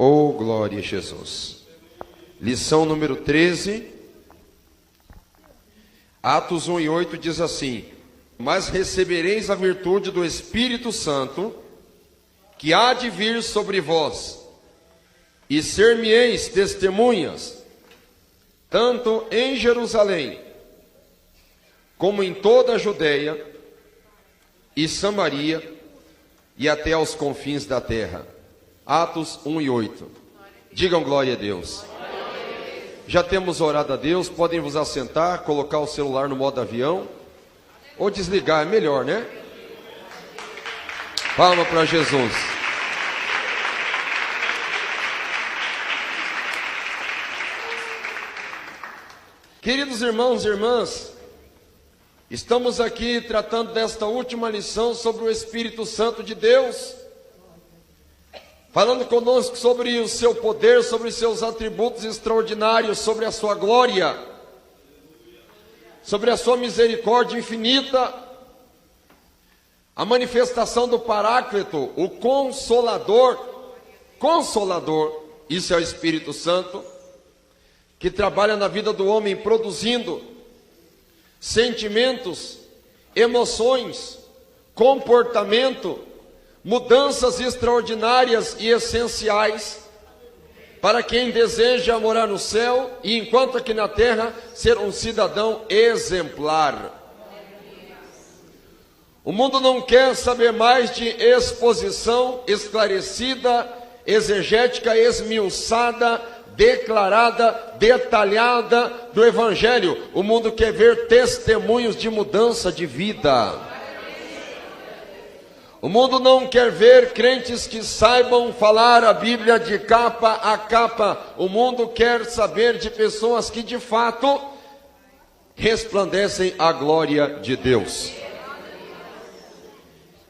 Oh, glória a Jesus. Lição número 13. Atos 1:8 diz assim: mas recebereis a virtude do Espírito Santo, que há de vir sobre vós, e ser-me-eis testemunhas, tanto em Jerusalém, como em toda a Judeia e Samaria, e até aos confins da terra. Atos 1:8. Digam glória a Deus. Já temos orado a Deus, podem vos assentar, colocar o celular no modo avião, ou desligar, é melhor, né? Palma para Jesus. Queridos irmãos e irmãs, estamos aqui tratando desta última lição sobre o Espírito Santo de Deus, falando conosco sobre o seu poder, sobre os seus atributos extraordinários, sobre a sua glória, sobre a sua misericórdia infinita, a manifestação do Paráclito, o Consolador, isso é o Espírito Santo, que trabalha na vida do homem produzindo sentimentos, emoções, comportamento, mudanças extraordinárias e essenciais para quem deseja morar no céu e, enquanto aqui na terra, ser um cidadão exemplar. O mundo não quer saber mais de exposição esclarecida, exegética, esmiuçada, declarada, detalhada do Evangelho. O mundo quer ver testemunhos de mudança de vida. O mundo não quer ver crentes que saibam falar a Bíblia de capa a capa. O mundo quer saber de pessoas que de fato resplandecem a glória de Deus.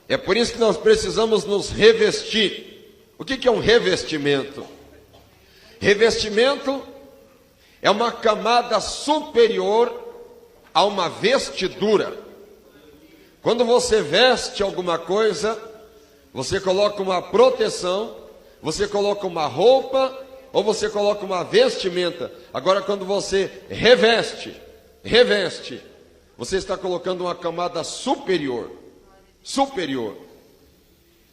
É por isso que nós precisamos nos revestir. O que é um revestimento? Revestimento é uma camada superior a uma vestidura. Quando você veste alguma coisa, você coloca uma proteção, você coloca uma roupa, ou você coloca uma vestimenta. Agora, quando você reveste, você está colocando uma camada superior.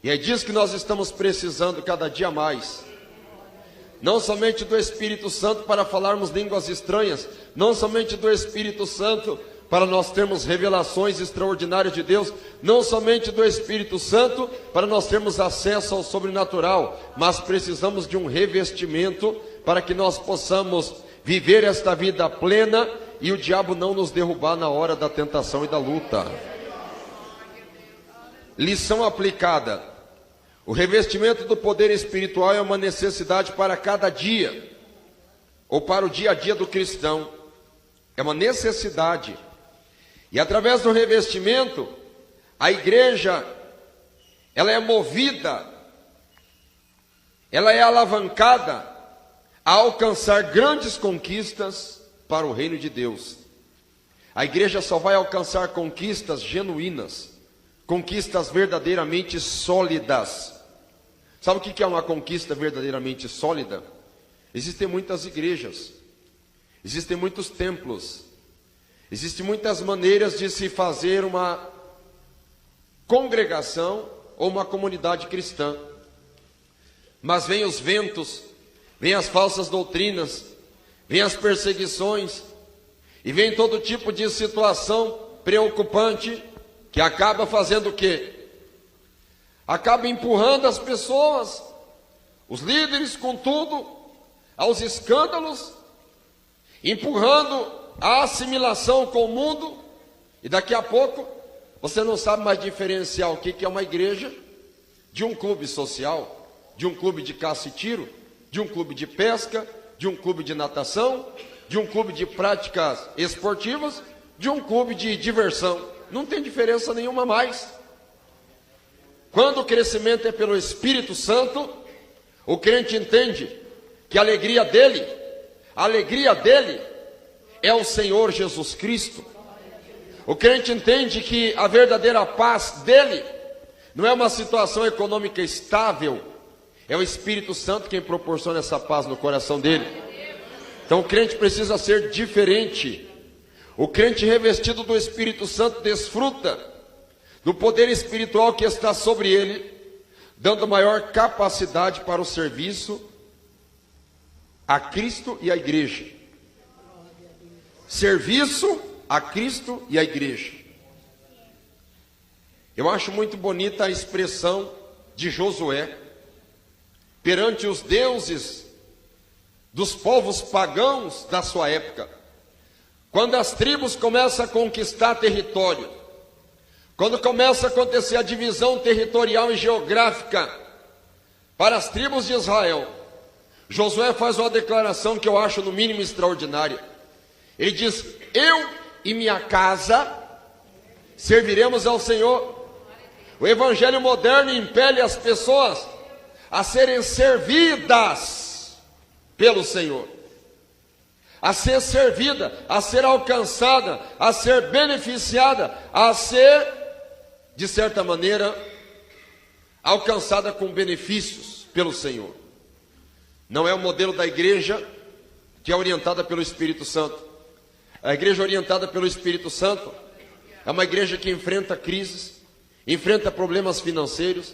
E é disso que nós estamos precisando cada dia mais. Não somente do Espírito Santo para falarmos línguas estranhas, não somente do Espírito Santo para nós termos revelações extraordinárias de Deus, não somente do Espírito Santo para nós termos acesso ao sobrenatural, mas precisamos de um revestimento para que nós possamos viver esta vida plena e o diabo não nos derrubar na hora da tentação e da luta. Lição aplicada: o revestimento do poder espiritual é uma necessidade para cada dia, ou para o dia a dia do cristão. É uma necessidade. E através do revestimento, a igreja, ela é movida, ela é alavancada a alcançar grandes conquistas para o reino de Deus. A igreja só vai alcançar conquistas genuínas, conquistas verdadeiramente sólidas. Sabe o que é uma conquista verdadeiramente sólida? Existem muitas igrejas, existem muitos templos, existem muitas maneiras de se fazer uma congregação ou uma comunidade cristã. Mas vem os ventos, vem as falsas doutrinas, vem as perseguições, e vem todo tipo de situação preocupante, que acaba fazendo o quê? Acaba empurrando as pessoas, os líderes, com tudo, aos escândalos, empurrando a assimilação com o mundo, e daqui a pouco você não sabe mais diferenciar o que é uma igreja de um clube social, de um clube de caça e tiro, de um clube de pesca, de um clube de natação, de um clube de práticas esportivas, de um clube de diversão. Não tem diferença nenhuma mais. Quando o crescimento é pelo Espírito Santo, o crente entende que a alegria dele é o Senhor Jesus Cristo. O crente entende que a verdadeira paz dele não é uma situação econômica estável, É o Espírito Santo quem proporciona essa paz no coração dele. Então o crente precisa ser diferente. O crente revestido do Espírito Santo desfruta do poder espiritual que está sobre ele, dando maior capacidade para o serviço a Cristo e à igreja. Serviço a Cristo e à igreja. Eu acho muito bonita a expressão de Josué perante os deuses dos povos pagãos da sua época. Quando as tribos começam a conquistar território, quando começa a acontecer a divisão territorial e geográfica para as tribos de Israel, Josué faz uma declaração que eu acho no mínimo extraordinária. Ele diz: eu e minha casa serviremos ao Senhor. O evangelho moderno impele as pessoas a serem servidas pelo Senhor, a ser servida, a ser alcançada, a ser beneficiada, a ser, de certa maneira, alcançada com benefícios pelo Senhor. Não é o modelo da igreja que é orientada pelo Espírito Santo. A igreja orientada pelo Espírito Santo é uma igreja que enfrenta crises, enfrenta problemas financeiros,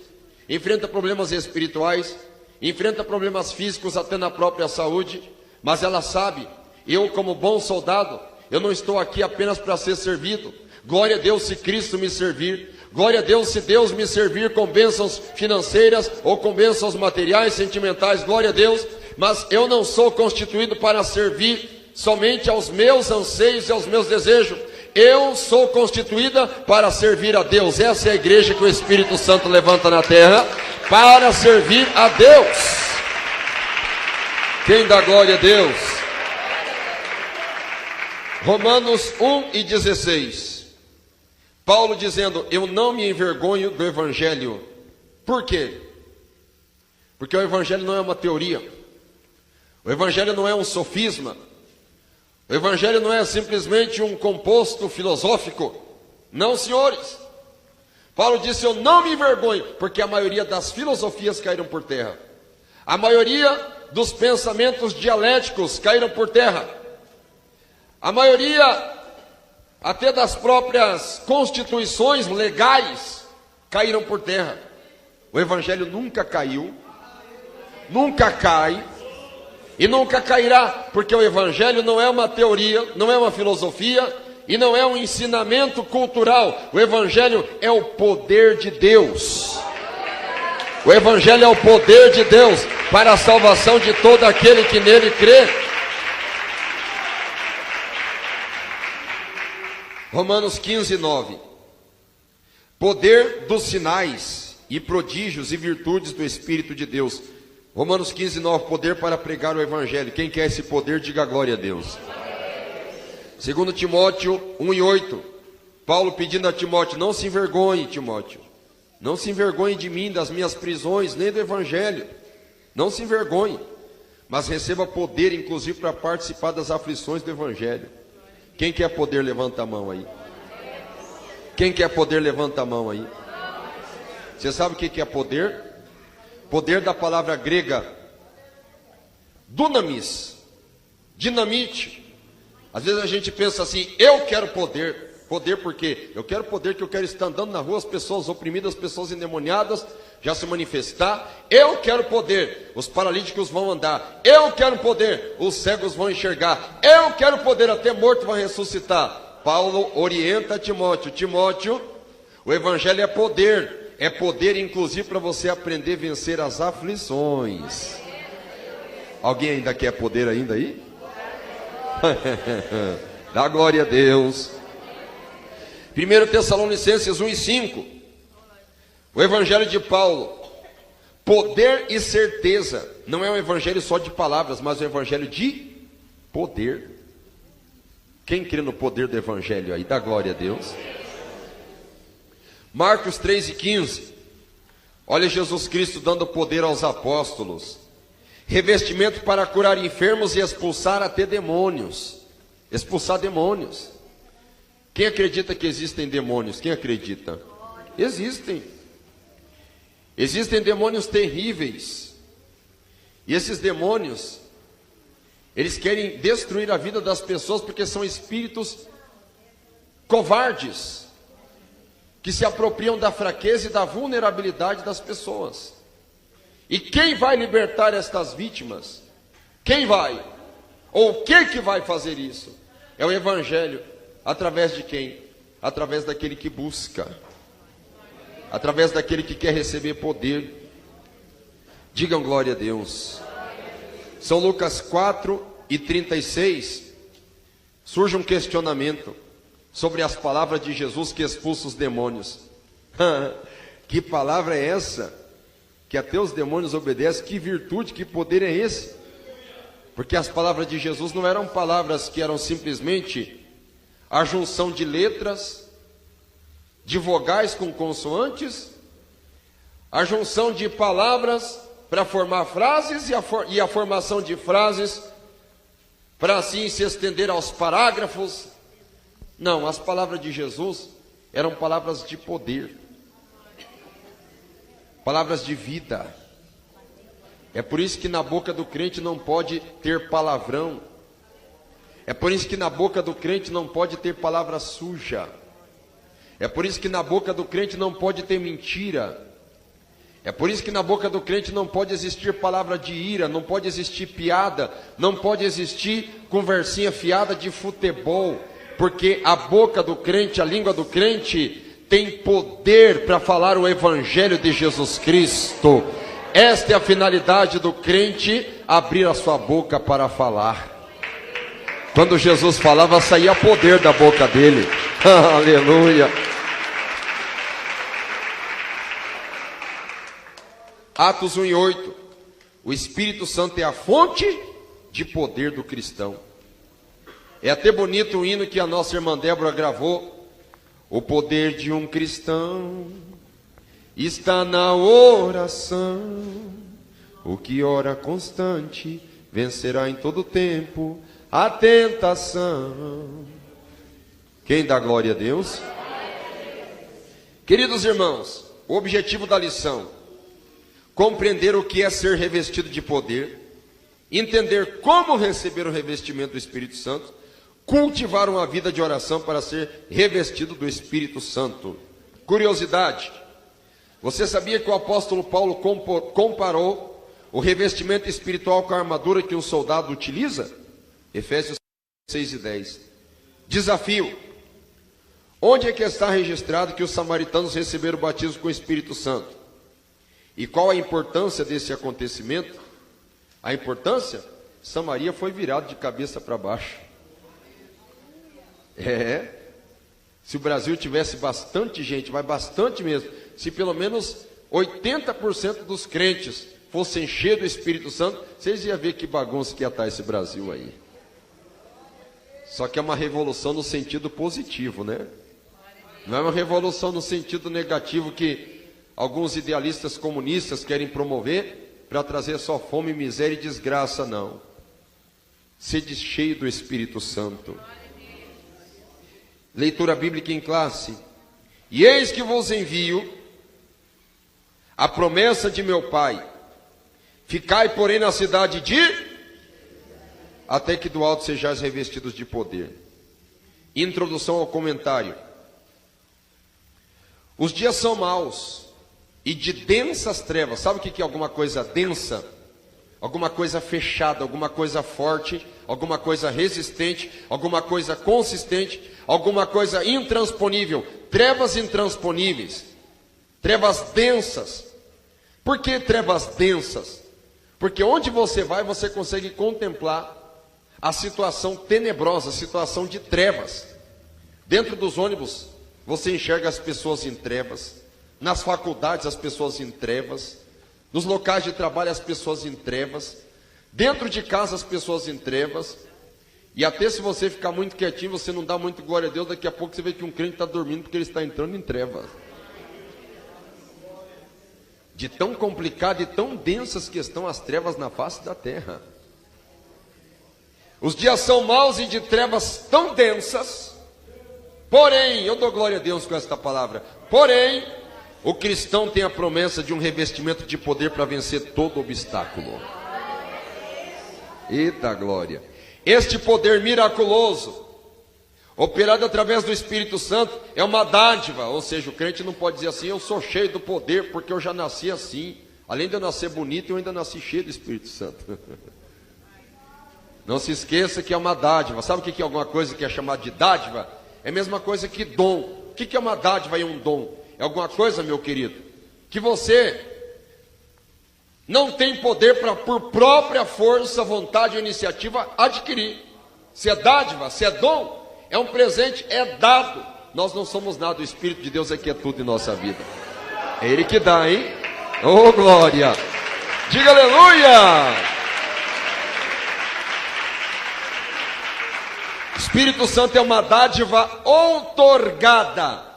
enfrenta problemas espirituais, enfrenta problemas físicos até na própria saúde, mas ela sabe, eu como bom soldado, eu não estou aqui apenas para ser servido. Glória a Deus se Cristo me servir, glória a Deus se Deus me servir com bênçãos financeiras ou com bênçãos materiais, sentimentais, glória a Deus, mas eu não sou constituído para servir somente aos meus anseios e aos meus desejos. Eu sou constituída para servir a Deus. Essa é a igreja que o Espírito Santo levanta na terra para servir a Deus. Quem dá glória a Deus? Romanos 1:16. Paulo dizendo: eu não me envergonho do Evangelho. Por quê? Porque o Evangelho não é uma teoria. O Evangelho não é um sofisma. O Evangelho não é simplesmente um composto filosófico. Não, senhores. Paulo disse: eu não me envergonho, porque a maioria das filosofias caíram por terra. A maioria dos pensamentos dialéticos caíram por terra. A maioria até das próprias constituições legais caíram por terra. O Evangelho nunca caiu, nunca cai e nunca cairá, porque o Evangelho não é uma teoria, não é uma filosofia e não é um ensinamento cultural. O Evangelho é o poder de Deus. O Evangelho é o poder de Deus para a salvação de todo aquele que nele crê. Romanos 15:9. Poder dos sinais e prodígios e virtudes do Espírito de Deus. Romanos 15:9. Poder para pregar o Evangelho. Quem quer esse poder, diga glória a Deus. 2 Timóteo 1:8. Paulo pedindo a Timóteo: não se envergonhe, Timóteo. Não se envergonhe de mim, das minhas prisões, nem do Evangelho. Não se envergonhe, mas receba poder, inclusive, para participar das aflições do Evangelho. Quem quer poder, levanta a mão aí. Quem quer poder, levanta a mão aí. Você sabe o que é poder? Poder da palavra grega dunamis, dinamite. Às vezes a gente pensa assim: eu quero poder. Poder por quê? Eu quero poder, que eu quero estar andando na rua, as pessoas oprimidas, as pessoas endemoniadas já se manifestar. Eu quero poder, os paralíticos vão andar. Eu quero poder, os cegos vão enxergar. Eu quero poder, até morto vai ressuscitar. Paulo orienta Timóteo: Timóteo, o Evangelho é poder inclusive para você aprender a vencer as aflições. Alguém ainda quer poder ainda aí? Dá glória a Deus. 1 Tessalonicenses 1:5. O Evangelho de Paulo, poder e certeza. Não é um evangelho só de palavras, mas um evangelho de poder. Quem crê no poder do Evangelho aí? Dá glória a Deus. Marcos 3:15. Olha Jesus Cristo dando poder aos apóstolos. Revestimento para curar enfermos e expulsar até demônios. Expulsar demônios. Quem acredita que existem demônios? Quem acredita? Existem. Existem demônios terríveis. E esses demônios, eles querem destruir a vida das pessoas porque são espíritos covardes, que se apropriam da fraqueza e da vulnerabilidade das pessoas. E quem vai libertar estas vítimas? Quem vai? Ou o que vai fazer isso? É o Evangelho. Através de quem? Através daquele que busca, através daquele que quer receber poder. Digam glória a Deus. São Lucas 4:36. Surge um questionamento sobre as palavras de Jesus que expulsa os demônios. Que palavra é essa? Que até os demônios obedecem? Que virtude, que poder é esse? Porque as palavras de Jesus não eram palavras que eram simplesmente a junção de letras, de vogais com consoantes, a junção de palavras para formar frases e a formação de frases para assim se estender aos parágrafos. Não, as palavras de Jesus eram palavras de poder, palavras de vida. É por isso que na boca do crente não pode ter palavrão. É por isso que na boca do crente não pode ter palavra suja. É por isso que na boca do crente não pode ter mentira. É por isso que na boca do crente não pode existir palavra de ira, não pode existir piada, não pode existir conversinha fiada de futebol, porque a boca do crente, a língua do crente tem poder para falar o Evangelho de Jesus Cristo. Esta é a finalidade do crente, abrir a sua boca para falar. Quando Jesus falava, saía poder da boca dele. Aleluia. Atos 1:8. O Espírito Santo é a fonte de poder do cristão. É até bonito o hino que a nossa irmã Débora gravou. O poder de um cristão está na oração. O que ora constante vencerá em todo tempo a tentação. Quem dá glória a Deus? Queridos irmãos, o objetivo da lição: compreender o que é ser revestido de poder, entender como receber o revestimento do Espírito Santo, cultivar uma vida de oração para ser revestido do Espírito Santo. Curiosidade: você sabia que o apóstolo Paulo comparou o revestimento espiritual com a armadura que um soldado utiliza? Efésios 6:10. Desafio: onde é que está registrado que os samaritanos receberam o batismo com o Espírito Santo? E qual a importância desse acontecimento? A importância? Samaria foi virado de cabeça para baixo. Se o Brasil tivesse bastante gente, mas bastante mesmo, se pelo menos 80% dos crentes fossem cheios do Espírito Santo, vocês iam ver que bagunça que ia estar esse Brasil aí. Só que é uma revolução no sentido positivo, né? Não é uma revolução no sentido negativo que alguns idealistas comunistas querem promover para trazer só fome, miséria e desgraça, não. Sede cheio do Espírito Santo. Leitura bíblica em classe. E eis que vos envio a promessa de meu Pai. Ficai, porém, na cidade de... até que do alto sejais revestidos de poder. Introdução ao comentário. Os dias são maus e de densas trevas. Sabe o que é alguma coisa densa? Alguma coisa fechada, alguma coisa forte, alguma coisa resistente, alguma coisa consistente, alguma coisa intransponível. Trevas intransponíveis, trevas densas. Por que trevas densas? Porque onde você vai, você consegue contemplar a situação tenebrosa, a situação de trevas. Dentro dos ônibus, você enxerga as pessoas em trevas. Nas faculdades, as pessoas em trevas. Nos locais de trabalho, as pessoas em trevas. Dentro de casa, as pessoas em trevas. E até se você ficar muito quietinho, você não dá muito glória a Deus, daqui a pouco você vê que um crente está dormindo porque ele está entrando em trevas. De tão complicado e tão densas que estão as trevas na face da terra. Os dias são maus e de trevas tão densas. Porém, eu dou glória a Deus com esta palavra. Porém, o cristão tem a promessa de um revestimento de poder para vencer todo obstáculo. Eita glória! Este poder miraculoso, operado através do Espírito Santo, é uma dádiva. Ou seja, o crente não pode dizer assim: eu sou cheio do poder porque eu já nasci assim. Além de eu nascer bonito, eu ainda nasci cheio do Espírito Santo. Não se esqueça que é uma dádiva. Sabe o que é alguma coisa que é chamada de dádiva? É a mesma coisa que dom. O que é uma dádiva e um dom? É alguma coisa, meu querido, que você não tem poder para, por própria força, vontade ou iniciativa, adquirir. Se é dádiva, se é dom, é um presente, é dado. Nós não somos nada, o Espírito de Deus é que é tudo em nossa vida. É Ele que dá, hein? Oh, glória! Diga aleluia! Espírito Santo é uma dádiva outorgada.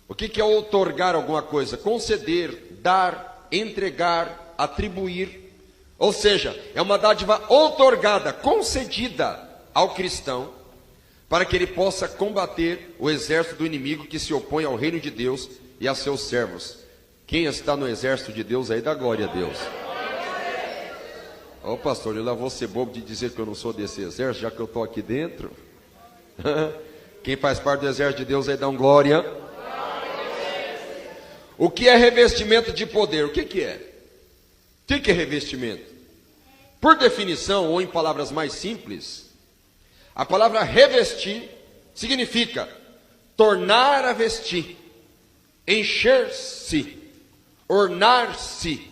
O que é outorgar alguma coisa? Conceder, dar, entregar, atribuir. Ou seja, é uma dádiva outorgada, concedida ao cristão, para que ele possa combater o exército do inimigo que se opõe ao reino de Deus e a seus servos. Quem está no exército de Deus aí, dá glória a Deus. Ô pastor, eu lá vou ser bobo de dizer que eu não sou desse exército, já que eu estou aqui dentro. Quem faz parte do exército de Deus aí, dá um glória. O que é revestimento de poder? O que é? O que é revestimento? Por definição, ou em palavras mais simples, a palavra revestir significa tornar a vestir, encher-se, ornar-se,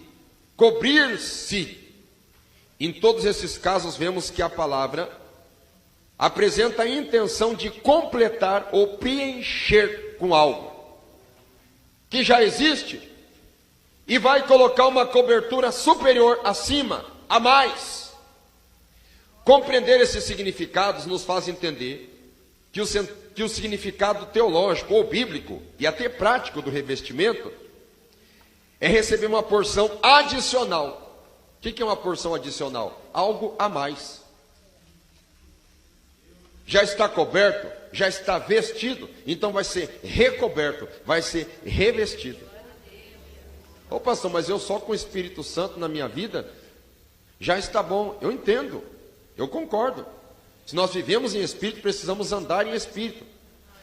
cobrir-se. Em todos esses casos, vemos que a palavra apresenta a intenção de completar ou preencher com algo que já existe e vai colocar uma cobertura superior, acima, a mais. Compreender esses significados nos faz entender que o significado teológico ou bíblico e até prático do revestimento é receber uma porção adicional. O que é uma porção adicional? Algo a mais. Já está coberto, já está vestido, então vai ser recoberto, vai ser revestido. Ô pastor, mas eu só com o Espírito Santo na minha vida já está bom. Eu entendo, eu concordo. Se nós vivemos em Espírito, precisamos andar em Espírito.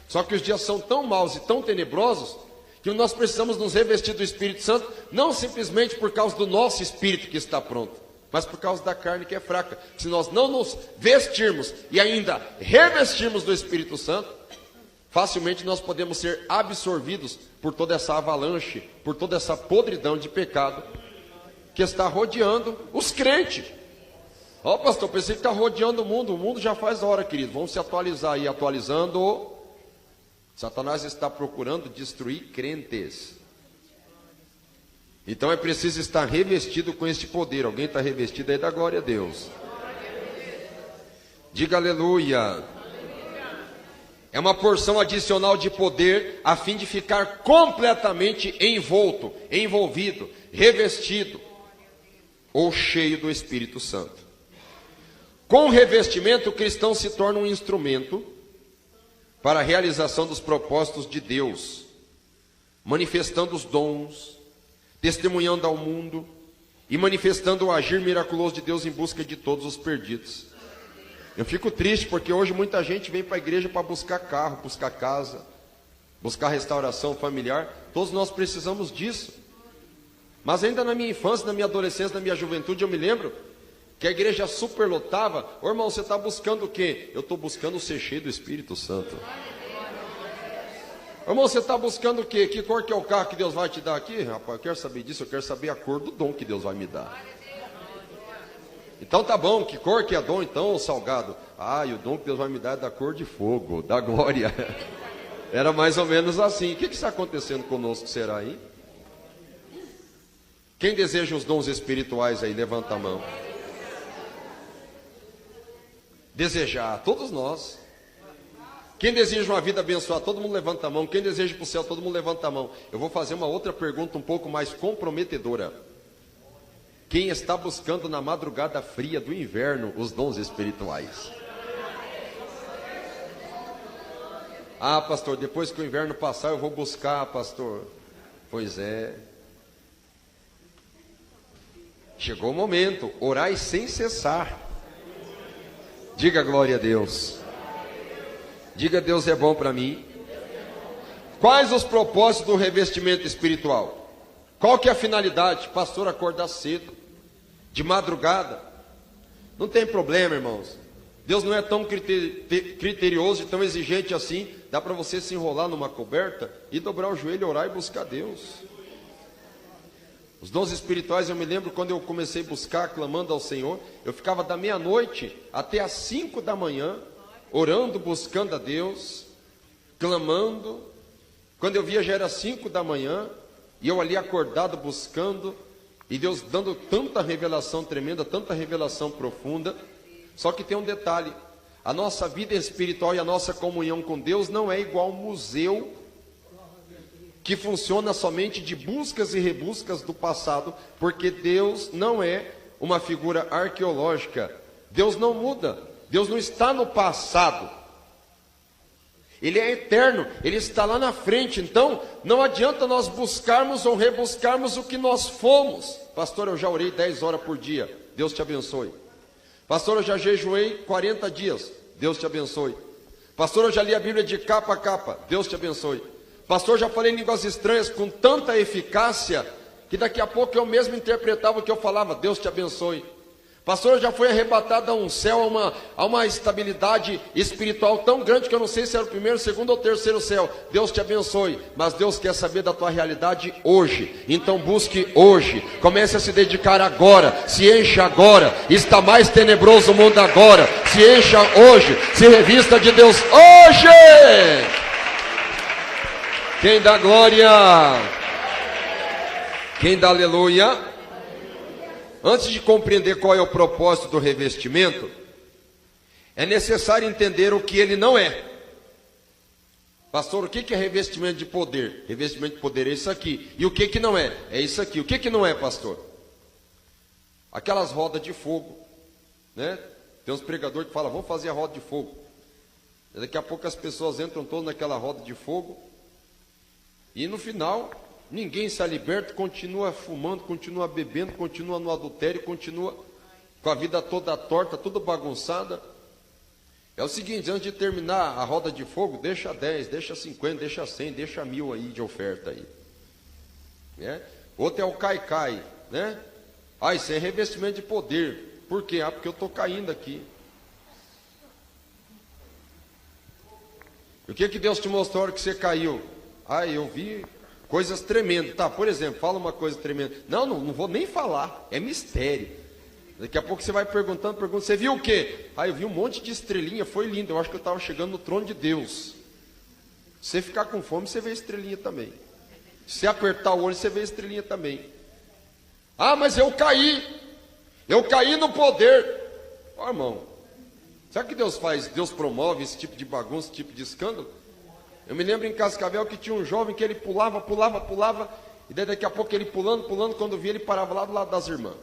Só que os dias são tão maus e tão tenebrosos que nós precisamos nos revestir do Espírito Santo, não simplesmente por causa do nosso espírito que está pronto, mas por causa da carne que é fraca. Se nós não nos vestirmos e ainda revestirmos do Espírito Santo, facilmente nós podemos ser absorvidos por toda essa avalanche, por toda essa podridão de pecado que está rodeando os crentes. Ó pastor, pensei que está rodeando o mundo já faz hora, querido, vamos se atualizar aí, atualizando. Satanás está procurando destruir crentes. Então é preciso estar revestido com este poder. Alguém está revestido aí, dá glória a Deus. Diga aleluia. É uma porção adicional de poder a fim de ficar completamente envolto, envolvido, revestido ou cheio do Espírito Santo. Com o revestimento, o cristão se torna um instrumento para a realização dos propósitos de Deus, manifestando os dons, testemunhando ao mundo e manifestando o agir miraculoso de Deus em busca de todos os perdidos. Eu fico triste porque hoje muita gente vem para a igreja para buscar carro, buscar casa, buscar restauração familiar. Todos nós precisamos disso. Mas ainda na minha infância, na minha adolescência, na minha juventude, eu me lembro que a igreja superlotava. Ô irmão, você está buscando o quê? Eu estou buscando ser cheio do Espírito Santo. Ô irmão, você está buscando o quê? Que cor que é o carro que Deus vai te dar aqui? Rapaz, eu quero saber disso, eu quero saber a cor do dom que Deus vai me dar. Então tá bom, que cor que é dom então, salgado? Ah, e o dom que Deus vai me dar é da cor de fogo, da glória. Era mais ou menos assim. O que está acontecendo conosco, será, hein? Quem deseja os dons espirituais aí, levanta a mão. Desejar, todos nós. Quem deseja uma vida abençoada, todo mundo levanta a mão. Quem deseja ir para o céu, todo mundo levanta a mão. Eu vou fazer uma outra pergunta um pouco mais comprometedora. Quem está buscando na madrugada fria do inverno os dons espirituais? Ah, pastor, depois que o inverno passar eu vou buscar, pastor. Pois é. Chegou o momento, orai sem cessar. Diga glória a Deus. Diga, Deus é bom para mim. Quais os propósitos do revestimento espiritual? Qual que é a finalidade? Pastor, acordar cedo, de madrugada. Não tem problema, irmãos. Deus não é tão criterioso e tão exigente assim. Dá para você se enrolar numa coberta e dobrar o joelho, orar e buscar Deus. Os dons espirituais, eu me lembro quando eu comecei a buscar, clamando ao Senhor, eu ficava da meia-noite até às 5 da manhã, orando, buscando a Deus, clamando. Quando eu via já era 5 da manhã, e eu ali acordado buscando, e Deus dando tanta revelação tremenda, tanta revelação profunda. Só que tem um detalhe, a nossa vida espiritual e a nossa comunhão com Deus não é igual um museu, que funciona somente de buscas e rebuscas do passado, porque Deus não é uma figura arqueológica. Deus não muda, Deus não está no passado. Ele é eterno, Ele está lá na frente. Então, não adianta nós buscarmos ou rebuscarmos o que nós fomos. Pastor, eu já orei 10 horas por dia, Deus te abençoe. Pastor, eu já jejuei 40 dias, Deus te abençoe. Pastor, eu já li a Bíblia de capa a capa, Deus te abençoe. Pastor, já falei línguas estranhas com tanta eficácia, que daqui a pouco eu mesmo interpretava o que eu falava, Deus te abençoe. Pastor, já foi arrebatado a um céu, a uma estabilidade espiritual tão grande que eu não sei se era o primeiro, segundo ou terceiro céu. Deus te abençoe, mas Deus quer saber da tua realidade hoje. Então busque hoje, comece a se dedicar agora, se encha agora. Está mais tenebroso o mundo agora, se encha hoje, se revista de Deus hoje. Quem dá glória? Quem dá aleluia? Antes de compreender qual é o propósito do revestimento, é necessário entender o que ele não é. Pastor, o que é revestimento de poder? Revestimento de poder é isso aqui. E o que não é? É isso aqui. O que não é, pastor? Aquelas rodas de fogo, né? Tem uns pregadores que falam, vamos fazer a roda de fogo. E daqui a pouco as pessoas entram todas naquela roda de fogo. E no final, ninguém se liberta, continua fumando, continua bebendo, continua no adultério, continua com a vida toda torta, toda bagunçada. É o seguinte, antes de terminar a roda de fogo, deixa 10, deixa 50, deixa 100, deixa 1000 aí de oferta aí. Né? Outro é o cai-cai, né? Ah, isso é revestimento de poder. Por quê? Ah, porque eu estou caindo aqui. O que Deus te mostrou na hora que você caiu? Ah, eu vi coisas tremendas. Tá, por exemplo, fala uma coisa tremenda. Não vou nem falar, é mistério. Daqui a pouco você vai perguntando, você viu o quê? Ah, eu vi um monte de estrelinha, foi lindo, eu acho que eu estava chegando no trono de Deus. Se você ficar com fome, você vê estrelinha também. Se você apertar o olho, você vê estrelinha também. Ah, mas eu caí no poder. Ó, irmão, sabe o que Deus faz? Deus promove esse tipo de bagunça, esse tipo de escândalo? Eu me lembro em Cascavel que tinha um jovem que ele pulava, e daí daqui a pouco ele pulando, quando via ele parava lá do lado das irmãs.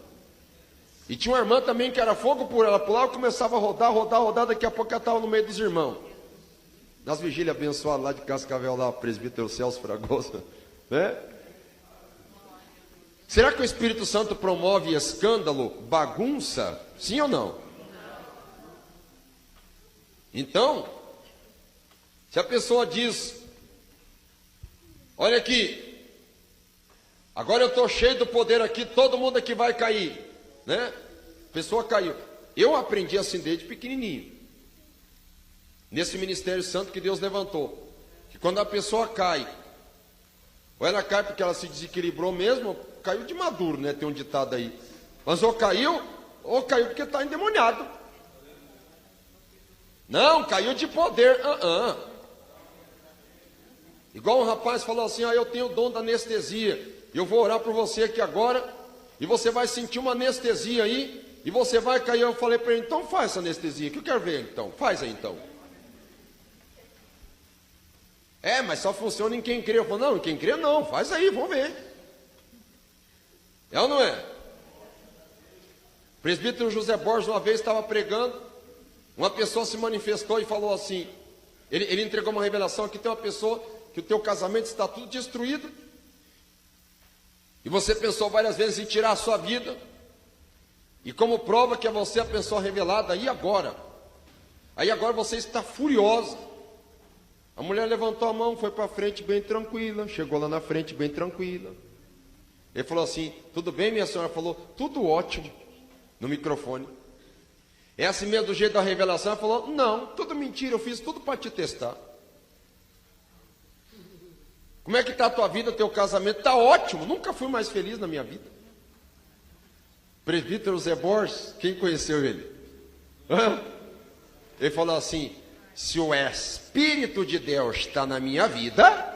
E tinha uma irmã também que era fogo por ela, pulava, começava a rodar, daqui a pouco ela estava no meio dos irmãos. Nas vigílias abençoadas lá de Cascavel, lá, presbítero Celso Fragoso, né? Será que o Espírito Santo promove escândalo, bagunça? Sim ou não? Então, se a pessoa diz, olha aqui, agora eu estou cheio do poder aqui, todo mundo aqui vai cair, né? A pessoa caiu. Eu aprendi assim desde pequenininho, nesse ministério santo que Deus levantou, que quando a pessoa cai, ou ela cai porque ela se desequilibrou mesmo, caiu de maduro, né? Tem um ditado aí, mas ou caiu porque está endemoniado. Não, caiu de poder. Igual um rapaz falou assim, eu tenho o dom da anestesia, eu vou orar por você aqui agora, e você vai sentir uma anestesia aí, e você vai cair. Eu falei para ele, então faz essa anestesia, que eu quero ver então, faz aí então. Mas só funciona em quem crê. Eu falei, não, em quem crê não, faz aí, vamos ver. É ou não é? O presbítero José Borges uma vez estava pregando, uma pessoa se manifestou e falou assim, ele entregou uma revelação, aqui tem uma pessoa que o teu casamento está tudo destruído, e você pensou várias vezes em tirar a sua vida, E como prova que é você a pessoa revelada, aí agora você está furiosa. A mulher levantou a mão, foi para frente bem tranquila, chegou lá na frente bem tranquila. Ele falou assim: tudo bem, minha senhora? Falou: tudo ótimo, no microfone. É assim mesmo do jeito da revelação? Ela falou: não, tudo mentira, eu fiz tudo para te testar. Como é que está a tua vida, teu casamento? Está ótimo, nunca fui mais feliz na minha vida. Presbítero Zé Borges, quem conheceu ele? Ele falou assim: se o Espírito de Deus está na minha vida,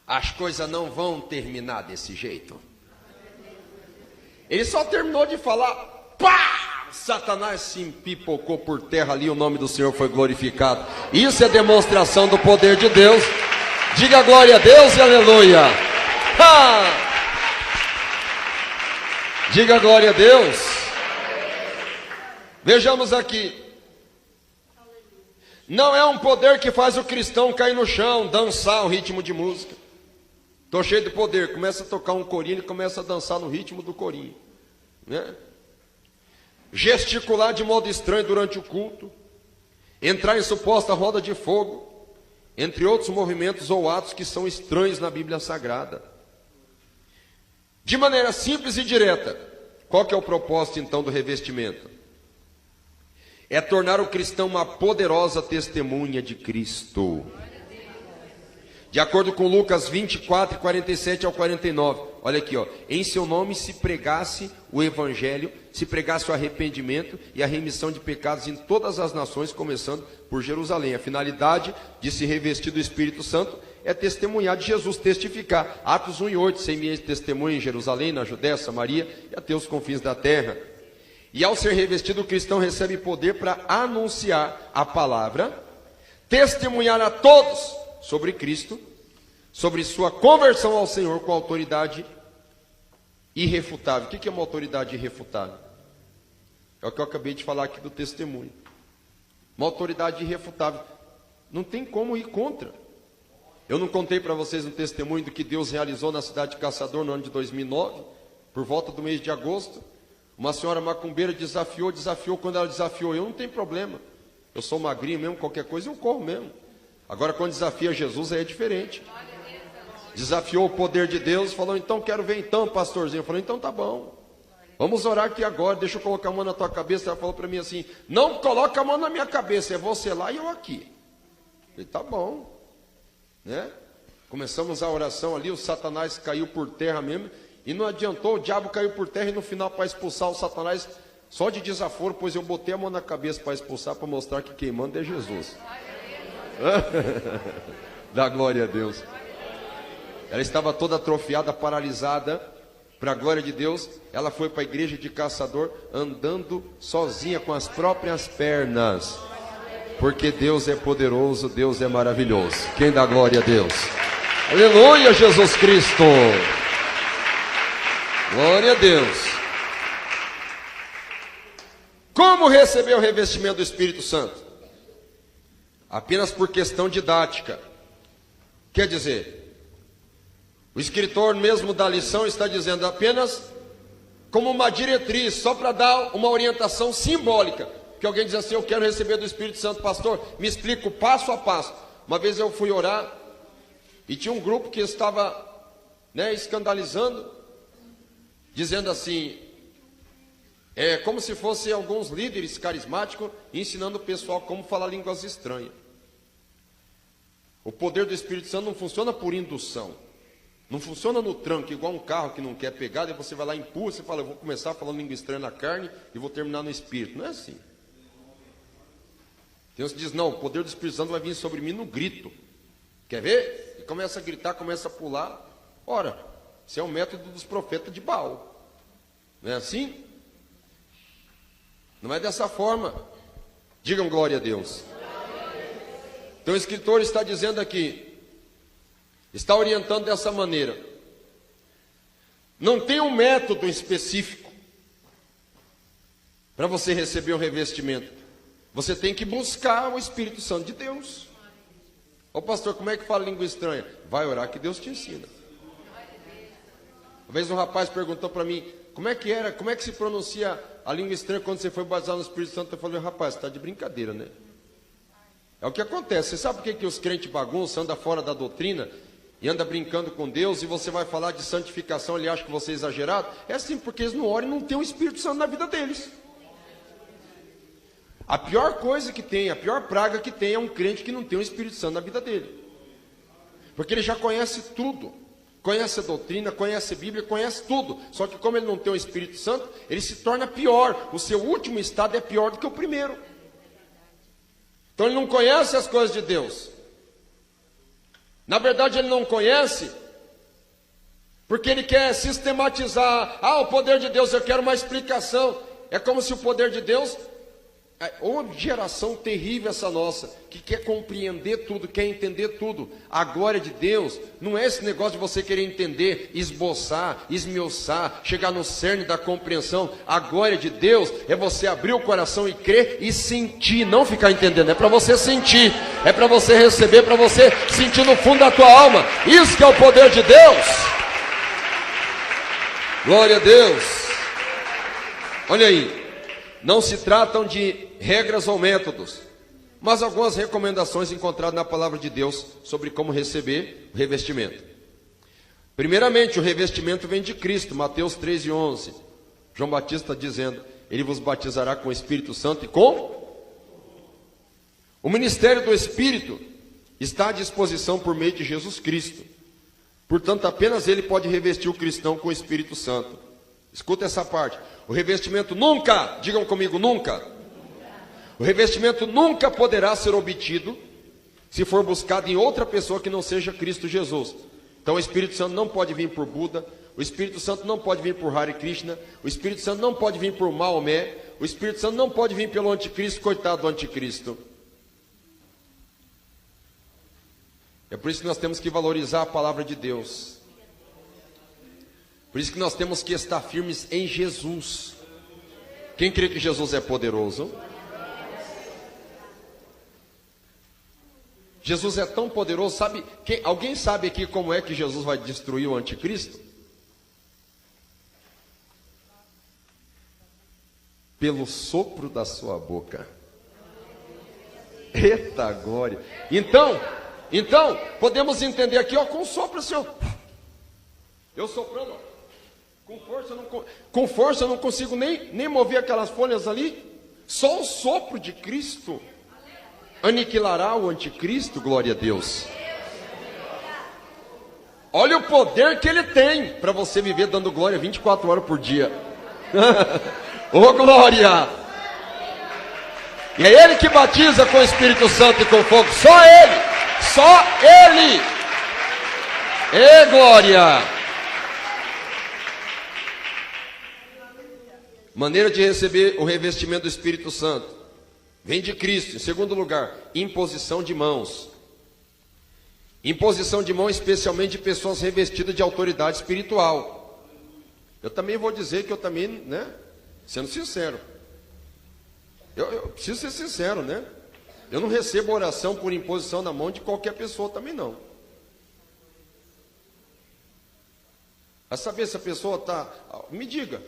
as coisas não vão terminar desse jeito. Ele só terminou de falar, pá! Satanás se empipocou por terra ali, o nome do Senhor foi glorificado. Isso é demonstração do poder de Deus. Diga glória a Deus e aleluia. Ha! Diga glória a Deus. Vejamos aqui. Não é um poder que faz o cristão cair no chão, dançar o ritmo de música. Estou cheio de poder, começa a tocar um corinho e começa a dançar no ritmo do corinho, né? Gesticular de modo estranho durante o culto, entrar em suposta roda de fogo, entre outros movimentos ou atos que são estranhos na Bíblia Sagrada. De maneira simples e direta, qual que é o propósito então do revestimento? É tornar o cristão uma poderosa testemunha de Cristo. De acordo com Lucas 24, 47 ao 49. Olha aqui, ó. Em seu nome se pregasse o evangelho, se pregasse o arrependimento e a remissão de pecados em todas as nações, começando por Jerusalém. A finalidade de se revestir do Espírito Santo é testemunhar de Jesus, testificar. Atos 1 e 8, semeie testemunha em Jerusalém, na Judéia, Samaria e até os confins da terra. E ao ser revestido, o cristão recebe poder para anunciar a palavra, testemunhar a todos sobre Cristo, sobre sua conversão ao Senhor com autoridade irrefutável. O que é uma autoridade irrefutável? É o que eu acabei de falar aqui do testemunho. Uma autoridade irrefutável. Não tem como ir contra. Eu não contei para vocês um testemunho do que Deus realizou na cidade de Caçador no ano de 2009, por volta do mês de agosto. Uma senhora macumbeira desafiou, quando ela desafiou, eu não tenho problema. Eu sou magrinho mesmo, qualquer coisa eu corro mesmo. Agora quando desafia Jesus aí é diferente. Desafiou o poder de Deus, falou, então quero ver então, pastorzinho. Eu falei, então tá bom. Vamos orar aqui agora, deixa eu colocar a mão na tua cabeça. Ela falou para mim assim, não coloca a mão na minha cabeça, é você lá e eu aqui. Eu falei, tá bom. Né? Começamos a oração ali, o Satanás caiu por terra mesmo. E não adiantou, o diabo caiu por terra e no final para expulsar o Satanás, só de desaforo, pois eu botei a mão na cabeça para expulsar, para mostrar que quem manda é Jesus. Dá glória a Deus. Ela estava toda atrofiada, paralisada, para a glória de Deus. Ela foi para a igreja de Caçador, andando sozinha com as próprias pernas, porque Deus é poderoso, Deus é maravilhoso. Quem dá glória a Deus? Aleluia, Jesus Cristo. Glória a Deus. Como receber o revestimento do Espírito Santo? Apenas por questão didática. Quer dizer, o escritor mesmo da lição está dizendo apenas como uma diretriz, só para dar uma orientação simbólica. Que alguém diz assim, eu quero receber do Espírito Santo, pastor, me explica o passo a passo. Uma vez eu fui orar e tinha um grupo que estava escandalizando, dizendo assim, como se fossem alguns líderes carismáticos ensinando o pessoal como falar línguas estranhas. O poder do Espírito Santo não funciona por indução, não funciona no tranco, igual um carro que não quer pegar, daí você vai lá e empurra, você fala, eu vou começar falando língua estranha na carne e vou terminar no Espírito. Não é assim. Tem uns que dizem, não, o poder do Espírito Santo vai vir sobre mim no grito. Quer ver? E começa a gritar, começa a pular. Ora, esse é o método dos profetas de Baal. Não é assim? Não é dessa forma. Digam glória a Deus. Então o escritor está dizendo aqui, está orientando dessa maneira. Não tem um método específico para você receber o revestimento. Você tem que buscar o Espírito Santo de Deus. Ô pastor, como é que fala língua estranha? Vai orar que Deus te ensina. Uma vez um rapaz perguntou para mim, como é que se pronuncia a língua estranha quando você foi batizado no Espírito Santo? Eu falei, rapaz, você está de brincadeira, né? É o que acontece. Você sabe por que os crentes bagunçam, andam fora da doutrina e andam brincando com Deus, e você vai falar de santificação, ele acha que você é exagerado? É assim, porque eles não oram e não tem o Espírito Santo na vida deles. A pior coisa que tem, a pior praga que tem é um crente que não tem o Espírito Santo na vida dele. Porque ele já conhece tudo. Conhece a doutrina, conhece a Bíblia, conhece tudo. Só que como ele não tem o Espírito Santo, ele se torna pior. O seu último estado é pior do que o primeiro. Então ele não conhece as coisas de Deus. Na verdade ele não conhece porque ele quer sistematizar. O poder de Deus, eu quero uma explicação. É como se o poder de Deus... Uma geração terrível essa nossa, que quer compreender tudo, quer entender tudo. A glória de Deus não é esse negócio de você querer entender, esboçar, esmiuçar, chegar no cerne da compreensão. A glória de Deus é você abrir o coração e crer e sentir, não ficar entendendo. É para você sentir, é para você receber, para você sentir no fundo da tua alma. Isso que é o poder de Deus. Glória a Deus. Olha aí. Não se tratam de regras ou métodos, mas algumas recomendações encontradas na palavra de Deus sobre como receber o revestimento. Primeiramente, o revestimento vem de Cristo, Mateus 3:11. João Batista está dizendo, ele vos batizará com o Espírito Santo e com... O ministério do Espírito está à disposição por meio de Jesus Cristo. Portanto, apenas ele pode revestir o cristão com o Espírito Santo. Escuta essa parte. O revestimento nunca, digam comigo, nunca. O revestimento nunca poderá ser obtido se for buscado em outra pessoa que não seja Cristo Jesus. Então o Espírito Santo não pode vir por Buda, o Espírito Santo não pode vir por Hare Krishna, o Espírito Santo não pode vir por Maomé, o Espírito Santo não pode vir pelo anticristo, coitado do anticristo. É por isso que nós temos que valorizar a palavra de Deus. Por isso que nós temos que estar firmes em Jesus. Quem crê que Jesus é poderoso? Jesus é tão poderoso, sabe? Alguém sabe aqui como é que Jesus vai destruir o anticristo? Pelo sopro da sua boca. Eita glória! Então, podemos entender aqui, com sopro assim, eu soprando, com força eu não consigo nem mover aquelas folhas ali. Só o sopro de Cristo aniquilará o anticristo, glória a Deus. Olha o poder que ele tem para você viver dando glória 24 horas por dia. Ô glória! E é ele que batiza com o Espírito Santo e com fogo. Só ele! Só ele! E glória! Maneira de receber o revestimento do Espírito Santo. Vem de Cristo. Em segundo lugar, imposição de mãos. Imposição de mão especialmente de pessoas revestidas de autoridade espiritual. Eu também vou dizer que eu também, sendo sincero. Eu preciso ser sincero, Eu não recebo oração por imposição na mão de qualquer pessoa também não. A saber se a pessoa está... Me diga,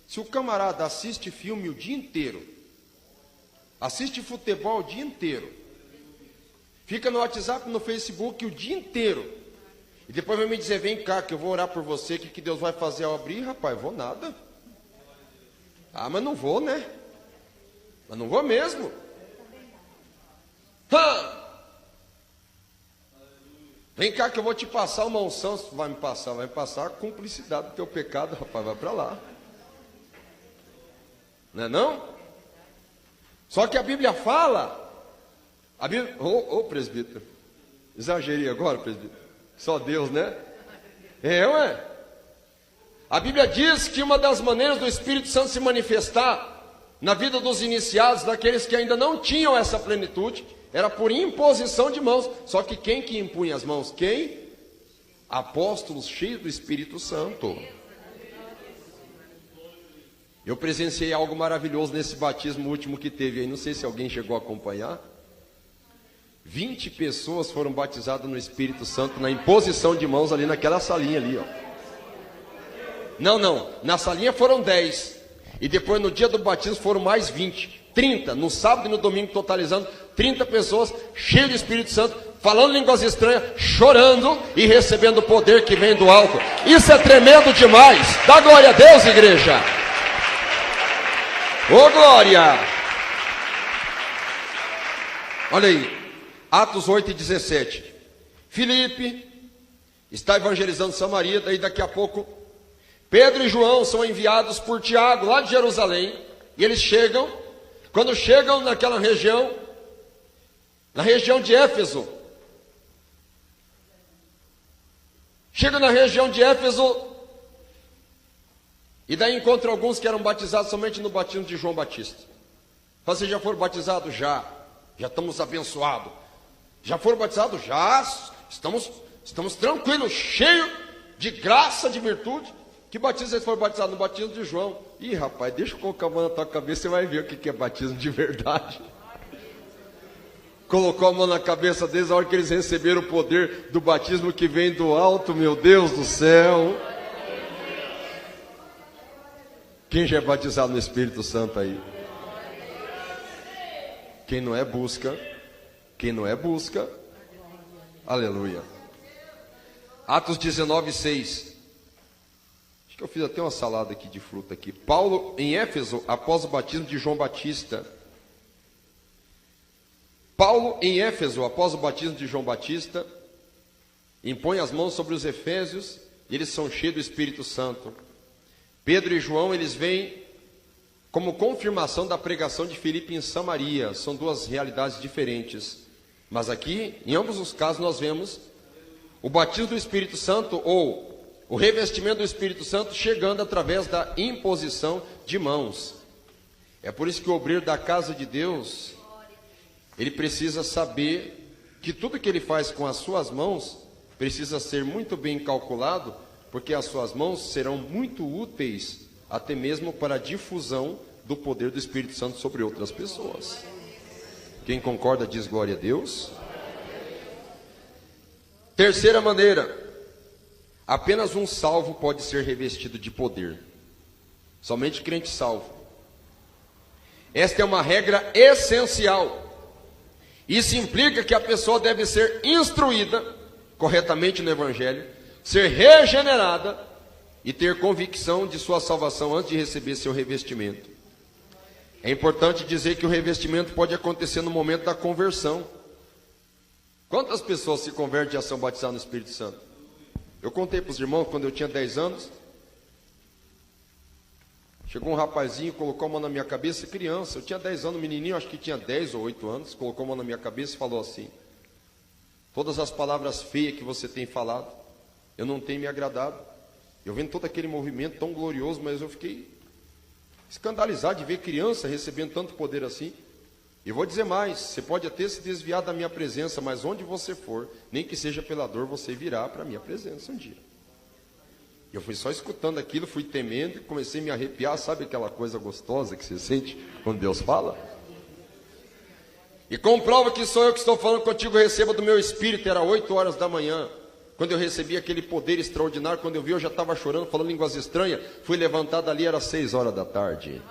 se o camarada assiste filme o dia inteiro, assiste futebol o dia inteiro, fica no WhatsApp, no Facebook o dia inteiro, e depois vai me dizer, vem cá que eu vou orar por você, o que Deus vai fazer ao abrir? Rapaz, vou nada. Mas não vou, Mas não vou mesmo. Vem cá que eu vou te passar uma unção. Se tu vai me passar a cumplicidade do teu pecado, rapaz, vai para lá. Não é não? Só que a Bíblia fala, presbítero, exagerei agora, presbítero, só Deus, ué. A Bíblia diz que uma das maneiras do Espírito Santo se manifestar na vida dos iniciados, daqueles que ainda não tinham essa plenitude, era por imposição de mãos. Só que quem que impunha as mãos? Quem? Apóstolos cheios do Espírito Santo. Eu presenciei algo maravilhoso nesse batismo último que teve aí, não sei se alguém chegou a acompanhar. 20 pessoas foram batizadas no Espírito Santo na imposição de mãos ali naquela salinha ali, Não, na salinha foram 10. E depois no dia do batismo foram mais 20. 30, no sábado e no domingo, totalizando 30 pessoas, cheias do Espírito Santo, falando línguas estranhas, chorando e recebendo o poder que vem do alto. Isso é tremendo demais. Dá glória a Deus, igreja. Ô glória. Olha aí, Atos 8:17. Filipe está evangelizando Samaria, daí daqui a pouco Pedro e João são enviados por Tiago lá de Jerusalém, e eles chegam. Quando chegam naquela região, na região de Éfeso, chegam na região de Éfeso, e daí encontram alguns que eram batizados somente no batismo de João Batista. Vocês já foram batizados? Já estamos abençoados. Já foram batizados? Já, estamos tranquilos, cheios de graça, de virtude. Que batismo eles foram batizados? No batismo de João. Ih, rapaz, deixa eu colocar a mão na tua cabeça, você vai ver o que é batismo de verdade. Colocou a mão na cabeça deles, a hora que eles receberam o poder do batismo que vem do alto, meu Deus do céu. Quem já é batizado no Espírito Santo aí? Quem não é, busca. Quem não é, busca. Aleluia. Atos 19:6. Eu fiz até uma salada aqui de fruta aqui. Paulo em Éfeso, após o batismo de João Batista. Paulo em Éfeso, após o batismo de João Batista, impõe as mãos sobre os efésios e eles são cheios do Espírito Santo. Pedro e João, eles vêm como confirmação da pregação de Filipe em Samaria. São duas realidades diferentes. Mas aqui, em ambos os casos, nós vemos o batismo do Espírito Santo ou o revestimento do Espírito Santo chegando através da imposição de mãos. É por isso que o obreiro da casa de Deus, ele precisa saber que tudo que ele faz com as suas mãos precisa ser muito bem calculado, porque as suas mãos serão muito úteis até mesmo para a difusão do poder do Espírito Santo sobre outras pessoas. Quem concorda diz glória a Deus. Terceira maneira. Apenas um salvo pode ser revestido de poder. Somente crente salvo. Esta é uma regra essencial. Isso implica que a pessoa deve ser instruída corretamente no Evangelho, ser regenerada e ter convicção de sua salvação antes de receber seu revestimento. É importante dizer que o revestimento pode acontecer no momento da conversão. Quantas pessoas se convertem e são batizadas no Espírito Santo? Eu contei para os irmãos, quando eu tinha 10 anos, chegou um rapazinho, colocou a mão na minha cabeça, criança, eu tinha 10 anos, menininho, acho que tinha 10 ou 8 anos, colocou a mão na minha cabeça e falou assim: todas as palavras feias que você tem falado, eu não tenho me agradado. Eu vendo todo aquele movimento tão glorioso, mas eu fiquei escandalizado de ver criança recebendo tanto poder assim. E vou dizer mais, você pode até se desviar da minha presença, mas onde você for, nem que seja pela dor, você virá para a minha presença um dia. Eu fui só escutando aquilo, fui temendo, e comecei a me arrepiar, sabe aquela coisa gostosa que você sente quando Deus fala? E comprova que sou eu que estou falando contigo, receba do meu espírito. Era 8 horas da manhã, quando eu recebi aquele poder extraordinário. Quando eu vi, eu já estava chorando, falando línguas estranhas. Fui levantado ali, era 6 horas da tarde.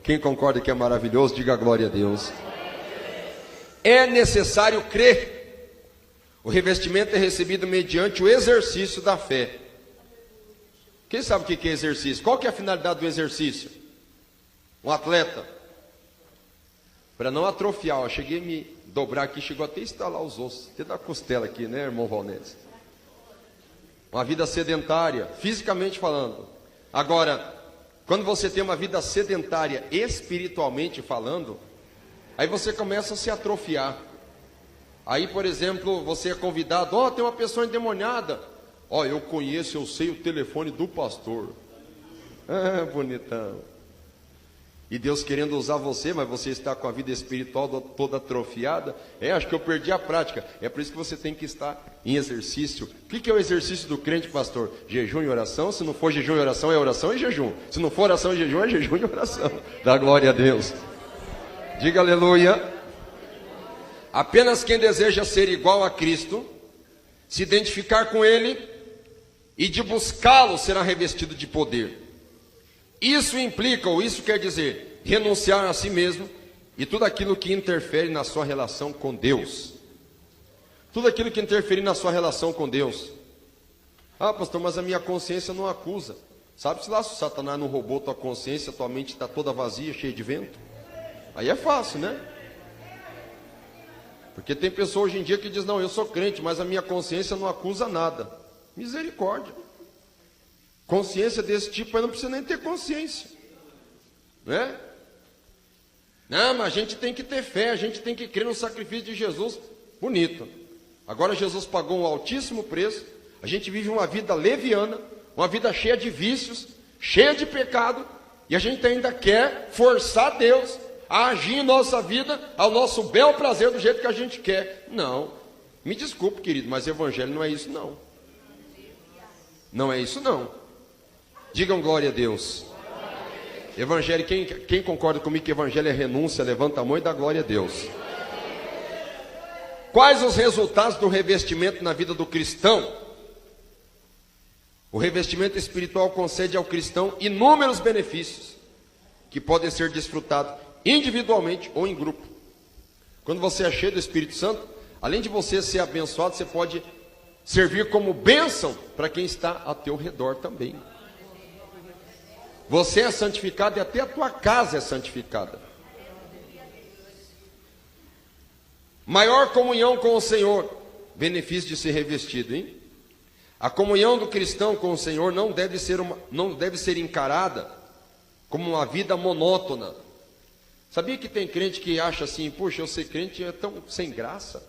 Quem concorda que é maravilhoso, diga glória a Deus. É necessário crer. O revestimento é recebido mediante o exercício da fé. Quem sabe o que é exercício? Qual que é a finalidade do exercício? Um atleta, para não atrofiar, eu cheguei a me dobrar aqui, chegou até a estalar os ossos, até da costela aqui, né, irmão Valnese? Uma vida sedentária, fisicamente falando. Agora, quando você tem uma vida sedentária, espiritualmente falando, aí você começa a se atrofiar. Aí, por exemplo, você é convidado, tem uma pessoa endemoniada. Eu conheço, eu sei o telefone do pastor. Bonitão. E Deus querendo usar você, mas você está com a vida espiritual toda atrofiada. Acho que eu perdi a prática. É por isso que você tem que estar em exercício. O que é o exercício do crente, pastor? Jejum e oração. Se não for jejum e oração, é oração e jejum. Se não for oração e jejum, é jejum e oração. Dá glória a Deus. Diga aleluia. Apenas quem deseja ser igual a Cristo, se identificar com Ele, e de buscá-lo será revestido de poder. Isso implica, ou isso quer dizer, renunciar a si mesmo e tudo aquilo que interfere na sua relação com Deus. Tudo aquilo que interferir na sua relação com Deus. Ah, pastor, mas a minha consciência não acusa. Sabe se lá se o Satanás não roubou tua consciência, tua mente está toda vazia, cheia de vento? Aí é fácil, né? Porque tem pessoa hoje em dia que diz, não, eu sou crente, mas a minha consciência não acusa nada. Misericórdia. Consciência desse tipo aí não precisa nem ter consciência. Né? Não, mas a gente tem que ter fé, a gente tem que crer no sacrifício de Jesus. Bonito. Agora Jesus pagou um altíssimo preço. A gente vive uma vida leviana, uma vida cheia de vícios, cheia de pecado, e a gente ainda quer forçar Deus a agir em nossa vida ao nosso bel prazer do jeito que a gente quer. Não. Me desculpe, querido, mas evangelho não é isso não. Não é isso não. Digam glória a Deus. Evangelho, quem concorda comigo que evangelho é renúncia, levanta a mão e dá glória a Deus. Quais os resultados do revestimento na vida do cristão? O revestimento espiritual concede ao cristão inúmeros benefícios que podem ser desfrutados individualmente ou em grupo. Quando você é cheio do Espírito Santo, além de você ser abençoado, você pode servir como bênção para quem está ao teu redor também. Você é santificado e até a tua casa é santificada. Maior comunhão com o Senhor, benefício de ser revestido, hein? A comunhão do cristão com o Senhor não deve ser encarada como uma vida monótona. Sabia que tem crente que acha assim, puxa, eu ser crente é tão sem graça?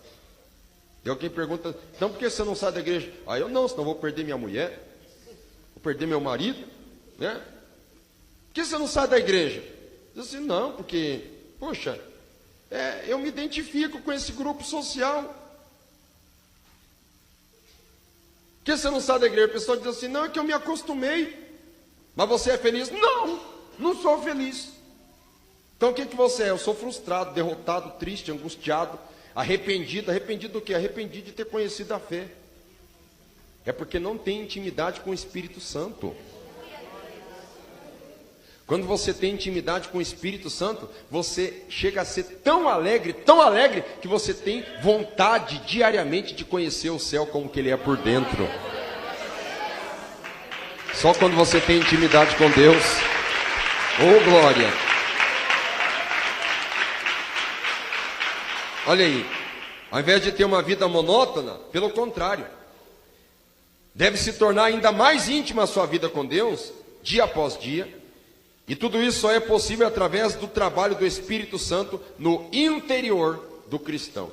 E alguém pergunta, então por que você não sai da igreja? Ah, eu não, senão vou perder minha mulher, vou perder meu marido, né? Por que você não sai da igreja? Diz assim, não, porque, poxa, eu me identifico com esse grupo social. Por que você não sai da igreja? A pessoa diz assim, não, é que eu me acostumei. Mas você é feliz? Não, não sou feliz. Então o que você é? Eu sou frustrado, derrotado, triste, angustiado, arrependido. Arrependido do quê? Arrependido de ter conhecido a fé. É porque não tem intimidade com o Espírito Santo. Quando você tem intimidade com o Espírito Santo, você chega a ser tão alegre, que você tem vontade diariamente de conhecer o céu como que ele é por dentro. Só quando você tem intimidade com Deus. Oh, glória! Olha aí, ao invés de ter uma vida monótona, pelo contrário, deve se tornar ainda mais íntima a sua vida com Deus, dia após dia. E tudo isso só é possível através do trabalho do Espírito Santo no interior do cristão.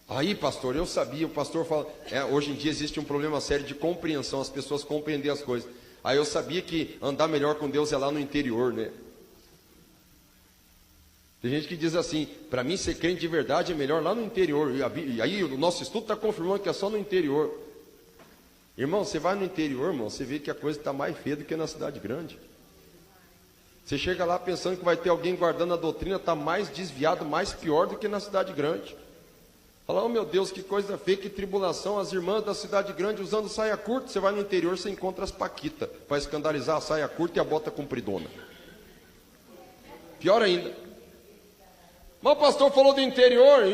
Aí, pastor, eu sabia, o pastor fala, hoje em dia existe um problema sério de compreensão, as pessoas compreendem as coisas. Aí eu sabia que andar melhor com Deus é lá no interior, né? Tem gente que diz assim, para mim ser crente de verdade é melhor lá no interior. E aí o nosso estudo está confirmando que é só no interior. Irmão, você vai no interior, irmão, você vê que a coisa está mais feia do que na cidade grande. Você chega lá pensando que vai ter alguém guardando a doutrina, está mais desviado, mais pior do que na cidade grande. Fala, oh meu Deus, que coisa feia, que tribulação, as irmãs da cidade grande usando saia curta. Você vai no interior, você encontra as paquitas, para escandalizar a saia curta e a bota compridona. Pior ainda. Mas o pastor falou do interior,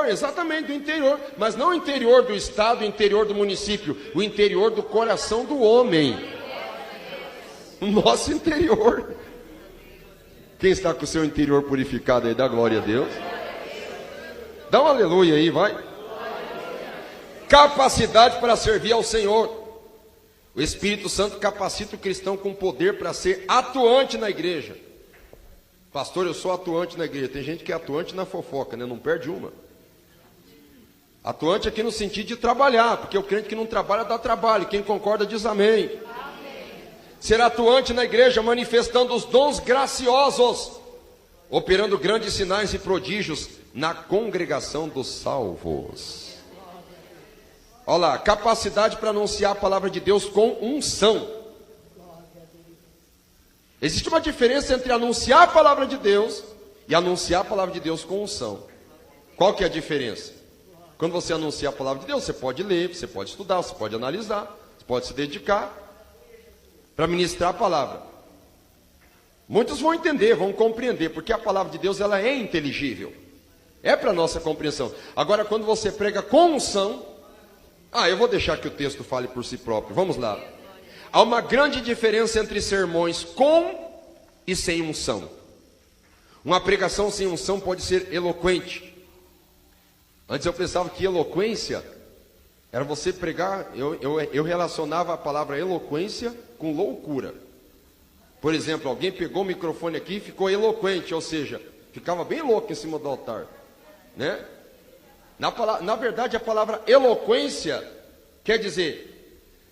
exatamente do interior, mas não o interior do estado, o interior do município, o interior do coração do homem, o nosso interior. Quem está com o seu interior purificado aí, dá glória a Deus. Dá um aleluia aí, vai. Capacidade para servir ao Senhor. O Espírito Santo capacita o cristão com poder para ser atuante na igreja. Pastor, eu sou atuante na igreja. Tem gente que é atuante na fofoca, né? Não perde uma. Atuante aqui no sentido de trabalhar, porque o crente que não trabalha dá trabalho. Quem concorda diz amém. Amém. Ser atuante na igreja, manifestando os dons graciosos, operando grandes sinais e prodígios na congregação dos salvos. Olha lá, capacidade para anunciar a palavra de Deus com unção. Existe uma diferença entre anunciar a palavra de Deus e anunciar a palavra de Deus com unção. Qual que é a diferença? Quando você anuncia a palavra de Deus, você pode ler, você pode estudar, você pode analisar, você pode se dedicar para ministrar a palavra. Muitos vão entender, vão compreender, porque a palavra de Deus ela é inteligível. É para nossa compreensão. Agora, quando você prega com unção, eu vou deixar que o texto fale por si próprio. Vamos lá. Há uma grande diferença entre sermões com e sem unção. Uma pregação sem unção pode ser eloquente. Antes eu pensava que eloquência era você pregar. Eu relacionava a palavra eloquência com loucura. Por exemplo, alguém pegou o microfone aqui e ficou eloquente, ou seja, ficava bem louco em cima do altar, né? Na verdade, a palavra eloquência quer dizer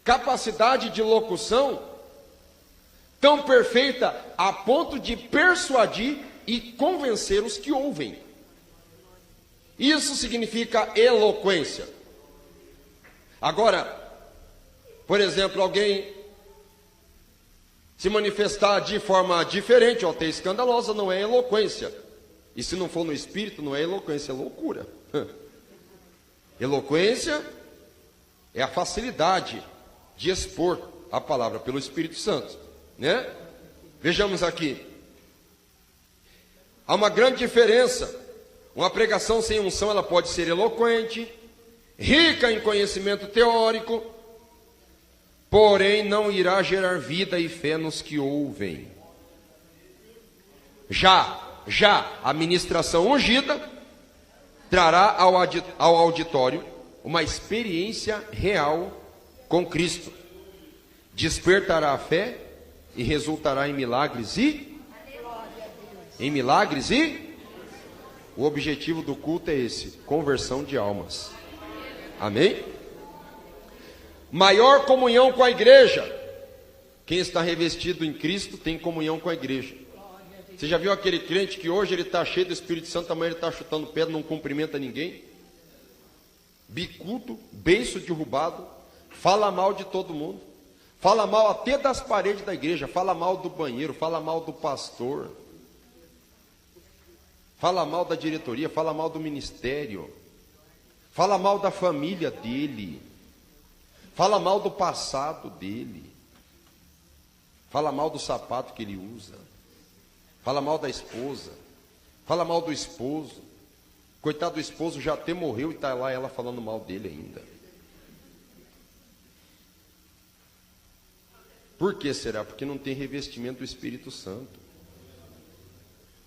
capacidade de locução tão perfeita a ponto de persuadir e convencer os que ouvem. Isso significa eloquência. Agora, por exemplo, alguém se manifestar de forma diferente ou até escandalosa não é eloquência. E se não for no espírito, não é eloquência, é loucura. Eloquência é a facilidade de expor a palavra pelo Espírito Santo, né? Vejamos aqui. Há uma grande diferença. Uma pregação sem unção, ela pode ser eloquente, rica em conhecimento teórico, porém não irá gerar vida e fé nos que ouvem. Já a ministração ungida trará ao auditório uma experiência real com Cristo, despertará a fé e resultará em milagres o objetivo do culto é esse: conversão de almas. Amém? Maior comunhão com a igreja. Quem está revestido em Cristo tem comunhão com a igreja. Você já viu aquele crente que hoje ele está cheio do Espírito Santo, amanhã ele está chutando pedra, não cumprimenta ninguém? Bicudo, beiço derrubado, fala mal de todo mundo, fala mal até das paredes da igreja, fala mal do banheiro, fala mal do pastor, fala mal da diretoria, fala mal do ministério, fala mal da família dele, fala mal do passado dele, fala mal do sapato que ele usa, fala mal da esposa, fala mal do esposo. Coitado do esposo, já até morreu e está lá ela falando mal dele ainda. Por que será? Porque não tem revestimento do Espírito Santo.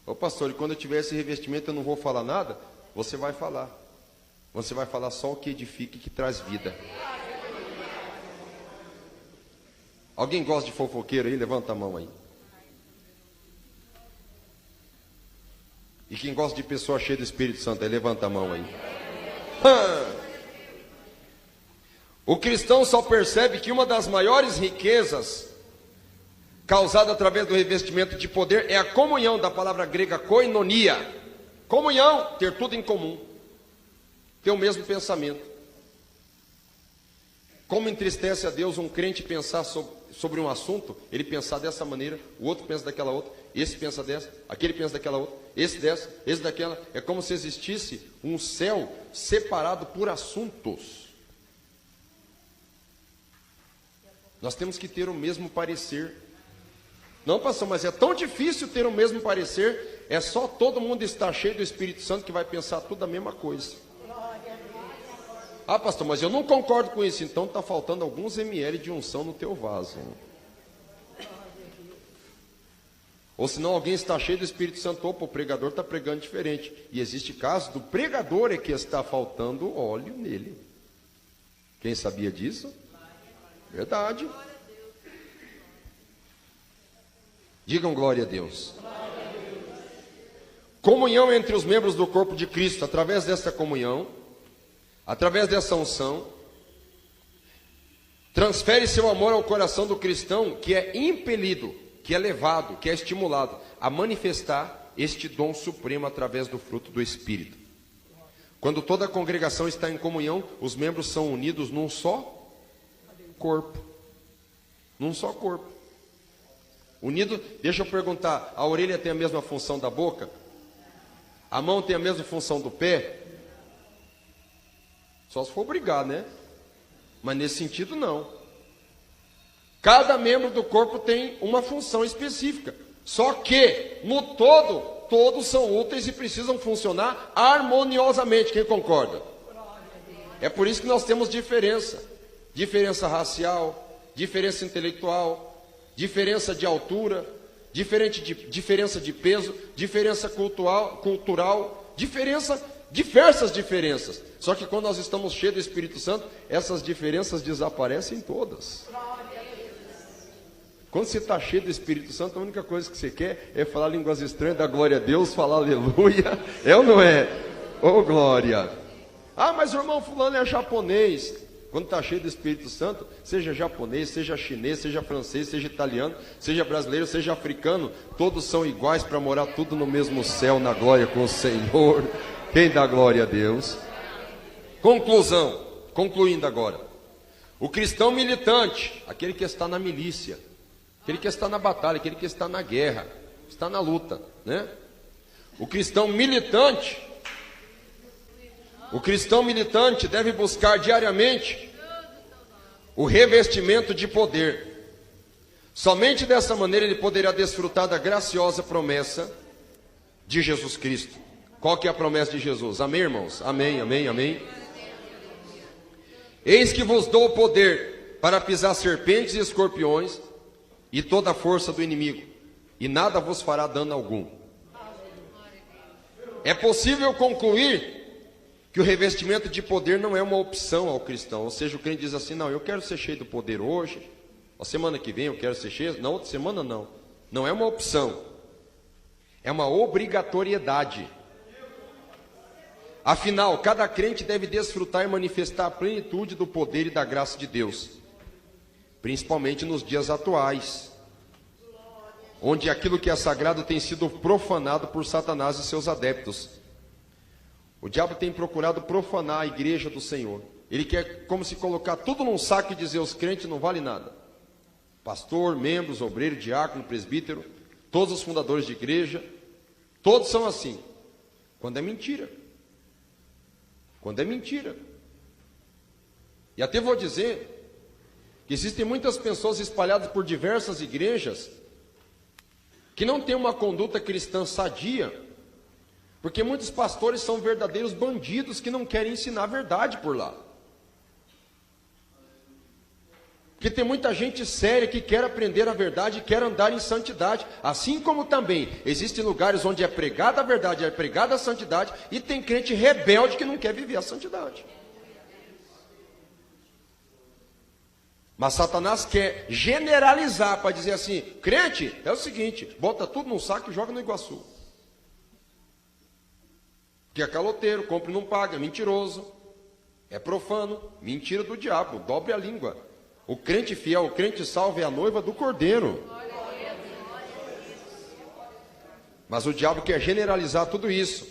Ô pastor, e quando eu tiver esse revestimento eu não vou falar nada? Você vai falar. Você vai falar só o que edifica e que traz vida. Alguém gosta de fofoqueiro aí? Levanta a mão aí. E quem gosta de pessoa cheia do Espírito Santo aí? Levanta a mão aí. O cristão só percebe que uma das maiores riquezas causada através do revestimento de poder é a comunhão, da palavra grega koinonia. Comunhão, ter tudo em comum, ter o mesmo pensamento. Como entristece a Deus um crente pensar sobre um assunto, ele pensar dessa maneira, o outro pensa daquela outra, esse pensa dessa, aquele pensa daquela outra, esse dessa, esse daquela. É como se existisse um céu separado por assuntos. Nós temos que ter o mesmo parecer. Não, pastor, mas é tão difícil ter o mesmo parecer. É só todo mundo estar cheio do Espírito Santo que vai pensar tudo a mesma coisa. Ah, pastor, mas eu não concordo com isso. Então está faltando alguns ml de unção no teu vaso. Ou senão alguém está cheio do Espírito Santo. Opa, o pregador está pregando diferente. E existe casos do pregador é que está faltando óleo nele. Quem sabia disso? Verdade. Digam glória a Deus. Comunhão entre os membros do corpo de Cristo. Através dessa comunhão, através dessa unção, transfere seu amor ao coração do cristão, que é impelido, que é levado, que é estimulado a manifestar este dom supremo através do fruto do Espírito. Quando toda a congregação está em comunhão, os membros são unidos num só corpo. Num só corpo. Unido, deixa eu perguntar, a orelha tem a mesma função da boca? A mão tem a mesma função do pé? Só se for obrigar, né? Mas nesse sentido, não. Cada membro do corpo tem uma função específica. Só que, no todo, todos são úteis e precisam funcionar harmoniosamente. Quem concorda? É por isso que nós temos diferença. Diferença racial, diferença intelectual, diferença de altura, diferença de peso, diferença cultural, diversas diferenças. Só que quando nós estamos cheios do Espírito Santo, essas diferenças desaparecem todas. Quando você está cheio do Espírito Santo, a única coisa que você quer é falar línguas estranhas, dar glória a Deus, falar aleluia. É ou não é? Oh, glória! Ah, mas o irmão fulano é japonês. Quando está cheio do Espírito Santo, seja japonês, seja chinês, seja francês, seja italiano, seja brasileiro, seja africano, todos são iguais para morar tudo no mesmo céu, na glória com o Senhor. Quem dá glória a Deus? Conclusão, concluindo agora. O cristão militante, aquele que está na milícia, aquele que está na batalha, aquele que está na guerra, está na luta, né? O cristão militante deve buscar diariamente o revestimento de poder. Somente dessa maneira ele poderá desfrutar da graciosa promessa de Jesus Cristo. Qual que é a promessa de Jesus? Amém, irmãos? Amém, amém, amém. Eis que vos dou o poder para pisar serpentes e escorpiões e toda a força do inimigo, e nada vos fará dano algum. É possível concluir que o revestimento de poder não é uma opção ao cristão. Ou seja, o crente diz assim: não, eu quero ser cheio do poder hoje, a semana que vem eu quero ser cheio, na outra semana não. Não é uma opção, é uma obrigatoriedade. Afinal, cada crente deve desfrutar e manifestar a plenitude do poder e da graça de Deus, principalmente nos dias atuais, onde aquilo que é sagrado tem sido profanado por Satanás e seus adeptos. O diabo tem procurado profanar a igreja do Senhor. Ele quer como se colocar tudo num saco e dizer: os crentes não valem nada. Pastor, membros, obreiro, diácono, presbítero, todos os fundadores de igreja, todos são assim. Quando é mentira. Quando é mentira. E até vou dizer que existem muitas pessoas espalhadas por diversas igrejas que não têm uma conduta cristã sadia, porque muitos pastores são verdadeiros bandidos que não querem ensinar a verdade por lá. Porque tem muita gente séria que quer aprender a verdade e quer andar em santidade. Assim como também existem lugares onde é pregada a verdade, é pregada a santidade, e tem crente rebelde que não quer viver a santidade. Mas Satanás quer generalizar para dizer assim: crente é o seguinte, bota tudo num saco e joga no Iguaçu. Que é caloteiro, compra e não paga, é mentiroso, é profano, mentira do diabo, dobre a língua. O crente fiel, o crente salvo é a noiva do Cordeiro. Mas o diabo quer generalizar tudo isso,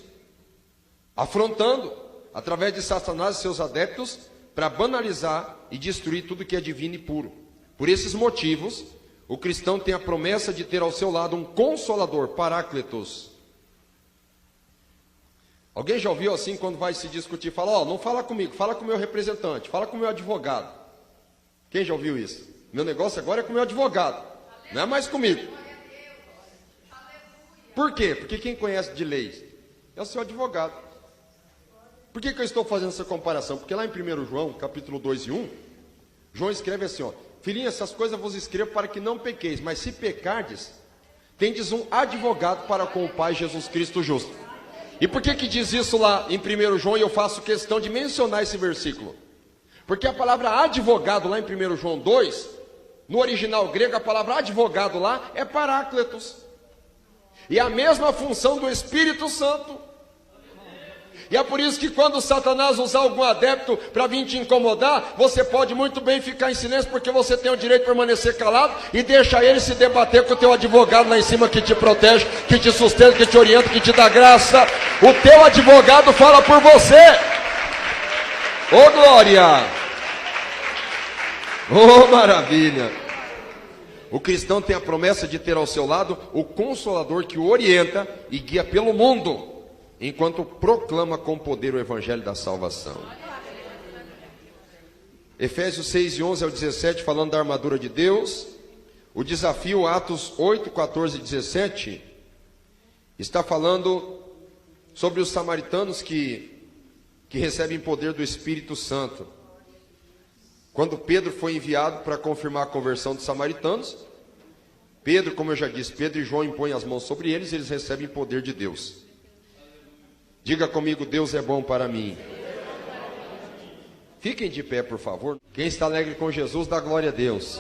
afrontando, através de Satanás e seus adeptos, para banalizar e destruir tudo que é divino e puro. Por esses motivos, o cristão tem a promessa de ter ao seu lado um consolador, Paráclitos. Alguém já ouviu assim quando vai se discutir? Fala: ó, não fala comigo, fala com o meu representante, fala com o meu advogado. Quem já ouviu isso? Meu negócio agora é com o meu advogado, não é mais comigo. Por quê? Porque quem conhece de leis é o seu advogado. Por que eu estou fazendo essa comparação? Porque lá em 1 João, capítulo 2 e 1, João escreve assim, ó: filhinhos, essas coisas vos escrevo para que não pequeis, mas se pecardes, tendes um advogado para com o Pai, Jesus Cristo justo. E por que diz isso lá em 1 João, e eu faço questão de mencionar esse versículo? Porque a palavra advogado lá em 1 João 2, no original grego, a palavra advogado lá é paráclitos. E a mesma função do Espírito Santo. E é por isso que quando Satanás usar algum adepto para vir te incomodar, você pode muito bem ficar em silêncio, porque você tem o direito de permanecer calado e deixa ele se debater com o teu advogado lá em cima, que te protege, que te sustenta, que te orienta, que te dá graça. O teu advogado fala por você. Ô glória! Ô maravilha! O cristão tem a promessa de ter ao seu lado o Consolador que o orienta e guia pelo mundo, enquanto proclama com poder o Evangelho da salvação. Efésios 6, 11 ao 17, falando da armadura de Deus. O desafio, Atos 8, 14 e 17, está falando sobre os samaritanos que recebem poder do Espírito Santo. Quando Pedro foi enviado para confirmar a conversão dos samaritanos, Pedro, como eu já disse, Pedro e João impõem as mãos sobre eles e eles recebem poder de Deus. Diga comigo, Deus é bom para mim. Fiquem de pé, por favor. Quem está alegre com Jesus, dá glória a Deus.